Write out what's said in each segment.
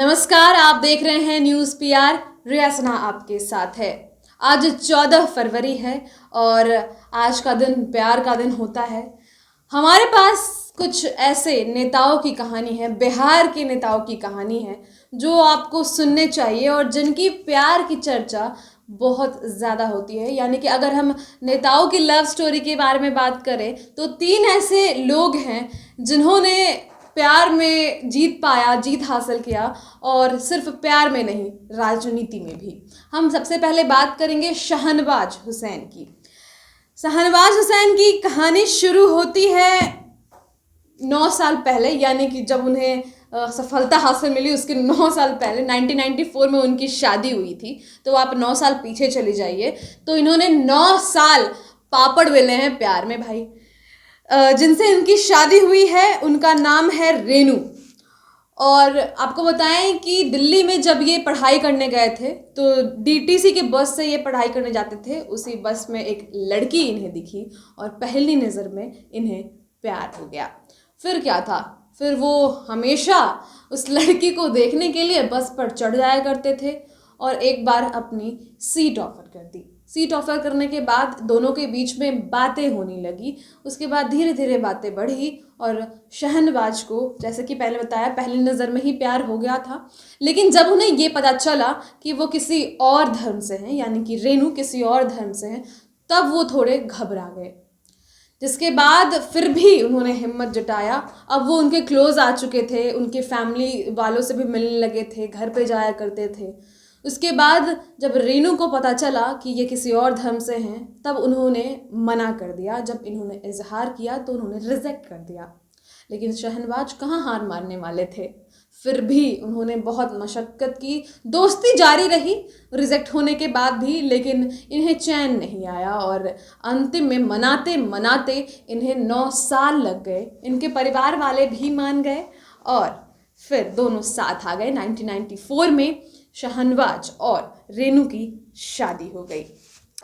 नमस्कार, आप देख रहे हैं न्यूज़ पीआर। रिया सिन्हा आपके साथ है। आज 14 फरवरी है और आज का दिन प्यार का दिन होता है। हमारे पास कुछ ऐसे नेताओं की कहानी है, बिहार के नेताओं की कहानी है जो आपको सुनने चाहिए और जिनकी प्यार की चर्चा बहुत ज़्यादा होती है। यानी कि अगर हम नेताओं की लव स्टोरी के बारे में बात करें तो 3 ऐसे लोग हैं जिन्होंने प्यार में जीत हासिल किया और सिर्फ प्यार में नहीं, राजनीति में भी। हम सबसे पहले बात करेंगे शहनवाज हुसैन की। शहनवाज हुसैन की कहानी शुरू होती है 9 साल पहले, यानी कि जब उन्हें सफलता हासिल मिली उसके 9 साल पहले 1994 में उनकी शादी हुई थी। तो आप 9 साल पीछे चली जाइए तो इन्होंने 9 साल पापड़ बेले हैं प्यार में भाई। जिनसे इनकी शादी हुई है उनका नाम है रेनू। और आपको बताएं कि दिल्ली में जब ये पढ़ाई करने गए थे तो डीटीसी के बस से ये पढ़ाई करने जाते थे। उसी बस में एक लड़की इन्हें दिखी और पहली नज़र में इन्हें प्यार हो गया। फिर क्या था, फिर वो हमेशा उस लड़की को देखने के लिए बस पर चढ़ जाया करते थे और एक बार अपनी सीट ऑफर कर दी। सीट ऑफर करने के बाद दोनों के बीच में बातें होने लगी। उसके बाद धीरे धीरे बातें बढ़ी और शहनवाज को, जैसे कि पहले बताया, पहली नज़र में ही प्यार हो गया था। लेकिन जब उन्हें ये पता चला कि वो किसी और धर्म से हैं, यानी कि रेनू किसी और धर्म से हैं, तब वो थोड़े घबरा गए। जिसके बाद फिर भी उन्होंने हिम्मत जुटाया। अब वो उनके क्लोज आ चुके थे, उनके फैमिली वालों से भी मिलने लगे थे, घर पे जाया करते थे। उसके बाद जब रेनू को पता चला कि ये किसी और धर्म से हैं तब उन्होंने मना कर दिया। जब इन्होंने इजहार किया तो उन्होंने रिजेक्ट कर दिया। लेकिन शहनवाज कहाँ हार मानने वाले थे, फिर भी उन्होंने बहुत मशक्क़त की। दोस्ती जारी रही रिजेक्ट होने के बाद भी, लेकिन इन्हें चैन नहीं आया और अंतिम में मनाते मनाते इन्हें 9 साल लग गए। इनके परिवार वाले भी मान गए और फिर दोनों साथ आ गए। 1994 में शहनवाज और रेनू की शादी हो गई।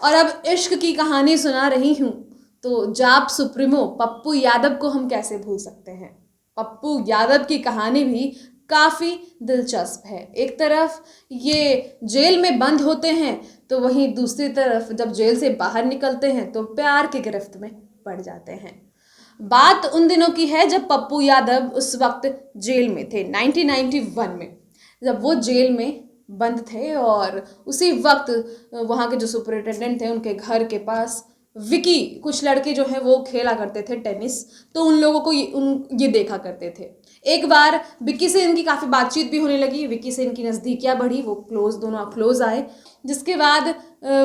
और अब इश्क की कहानी सुना रही हूँ तो जाप सुप्रीमो पप्पू यादव को हम कैसे भूल सकते हैं। पप्पू यादव की कहानी भी काफ़ी दिलचस्प है। एक तरफ ये जेल में बंद होते हैं तो वहीं दूसरी तरफ जब जेल से बाहर निकलते हैं तो प्यार की गिरफ्त में पड़ जाते हैं। बात उन दिनों की है जब पप्पू यादव उस वक्त जेल में थे, 1991 में, जब वो जेल में बंद थे। और उसी वक्त वहाँ के जो सुपरिटेंडेंट थे उनके घर के पास विकी, कुछ लड़के जो हैं वो खेला करते थे टेनिस, तो उन लोगों को ये देखा करते थे। एक बार विकी से इनकी काफ़ी बातचीत भी होने लगी, विकी से इनकी नज़दीकियाँ बढ़ी, वो दोनों क्लोज आए। जिसके बाद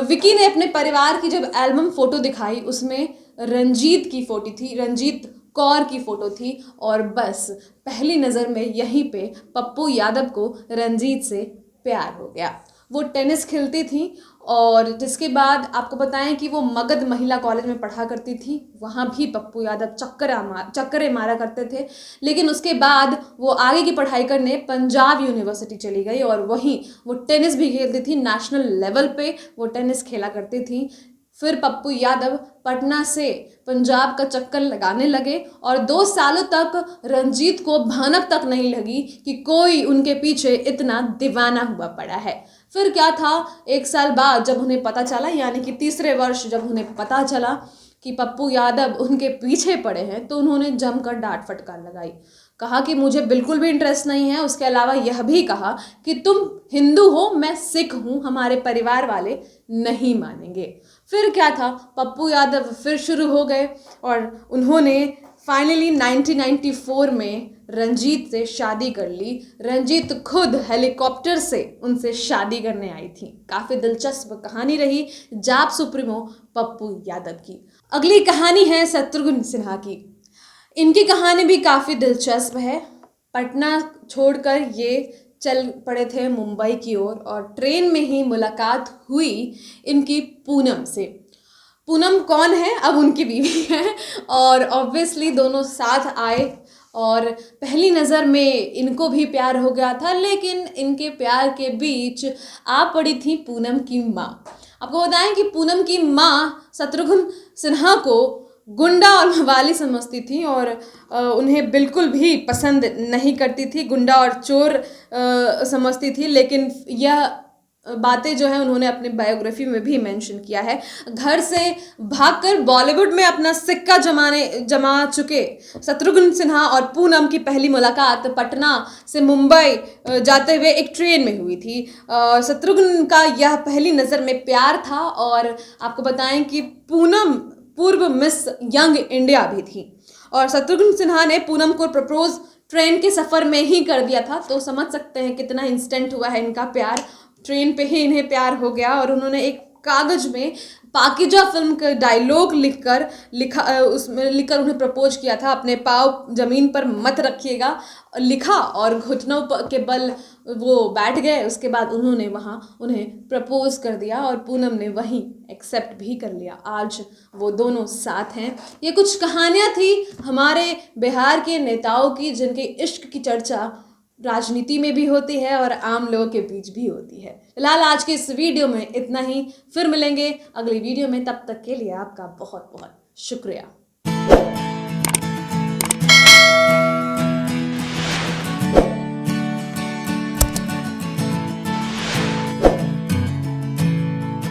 विकी ने अपने परिवार की जब एल्बम फ़ोटो दिखाई उसमें रंजीत की फ़ोटो थी, रंजीत कौर की फ़ोटो थी। और बस पहली नज़र में यहीं पे पप्पू यादव को रंजीत से प्यार हो गया। वो टेनिस खेलती थी और जिसके बाद आपको बताएं कि वो मगध महिला कॉलेज में पढ़ा करती थी। वहाँ भी पप्पू यादव चक्करे मारा करते थे। लेकिन उसके बाद वो आगे की पढ़ाई करने पंजाब यूनिवर्सिटी चली गई और वहीं वो टेनिस भी खेलती थी, नेशनल लेवल पे वो टेनिस खेला करती थी। फिर पप्पू यादव पटना से पंजाब का चक्कर लगाने लगे और 2 सालों तक रंजीत को भनक तक नहीं लगी कि कोई उनके पीछे इतना दीवाना हुआ पड़ा है। फिर क्या था, 1 साल बाद जब उन्हें पता चला, यानी कि तीसरे वर्ष जब उन्हें पता चला कि पप्पू यादव उनके पीछे पड़े हैं तो उन्होंने जमकर डांट फटकार लगाई। कहा कि मुझे बिल्कुल भी इंटरेस्ट नहीं है। उसके अलावा यह भी कहा कि तुम हिंदू हो, मैं सिख हूँ, हमारे परिवार वाले नहीं मानेंगे। फिर क्या था, पप्पू यादव फिर शुरू हो गए और उन्होंने फाइनली 1994 में रंजीत से शादी कर ली। रंजीत खुद हेलीकॉप्टर से उनसे शादी करने आई थी। काफ़ी दिलचस्प कहानी रही जाप सुप्रीमो पप्पू यादव की। अगली कहानी है शत्रुघ्न सिन्हा की। इनकी कहानी भी काफ़ी दिलचस्प है। पटना छोड़कर ये चल पड़े थे मुंबई की ओर और ट्रेन में ही मुलाकात हुई इनकी पूनम से। पूनम कौन है, अब उनकी बीवी है। और ऑब्वियसली दोनों साथ आए और पहली नज़र में इनको भी प्यार हो गया था। लेकिन इनके प्यार के बीच आ पड़ी थी पूनम की माँ। आपको बताएं कि पूनम की माँ शत्रुघ्न सिन्हा को गुंडा और मवाली समझती थी और उन्हें बिल्कुल भी पसंद नहीं करती थी, गुंडा और चोर समझती थी। लेकिन यह बातें जो है उन्होंने अपने बायोग्राफी में भी मेंशन किया है। घर से भागकर बॉलीवुड में अपना सिक्का जमा चुके शत्रुघ्न सिन्हा और पूनम की पहली मुलाकात पटना से मुंबई जाते हुए एक ट्रेन में हुई थी। शत्रुघ्न का यह पहली नज़र में प्यार था और आपको बताएं कि पूनम पूर्व मिस यंग इंडिया भी थी और शत्रुघ्न सिन्हा ने पूनम को प्रपोज ट्रेन के सफ़र में ही कर दिया था। तो समझ सकते हैं कितना इंस्टेंट हुआ है इनका प्यार, ट्रेन पे ही इन्हें प्यार हो गया। और उन्होंने एक कागज में पाकीजा फिल्म का डायलॉग उसमें लिखकर उन्हें प्रपोज किया था, अपने पाँव जमीन पर मत रखिएगा लिखा और घुटनों के बल वो बैठ गए। उसके बाद उन्होंने वहाँ उन्हें प्रपोज कर दिया और पूनम ने वहीं एक्सेप्ट भी कर लिया। आज वो दोनों साथ हैं। ये कुछ कहानियाँ थी हमारे बिहार के नेताओं की, जिनके इश्क की चर्चा राजनीति में भी होती है और आम लोगों के बीच भी होती है। फिलहाल आज के इस वीडियो में इतना ही, फिर मिलेंगे अगली वीडियो में। तब तक के लिए आपका बहुत बहुत शुक्रिया।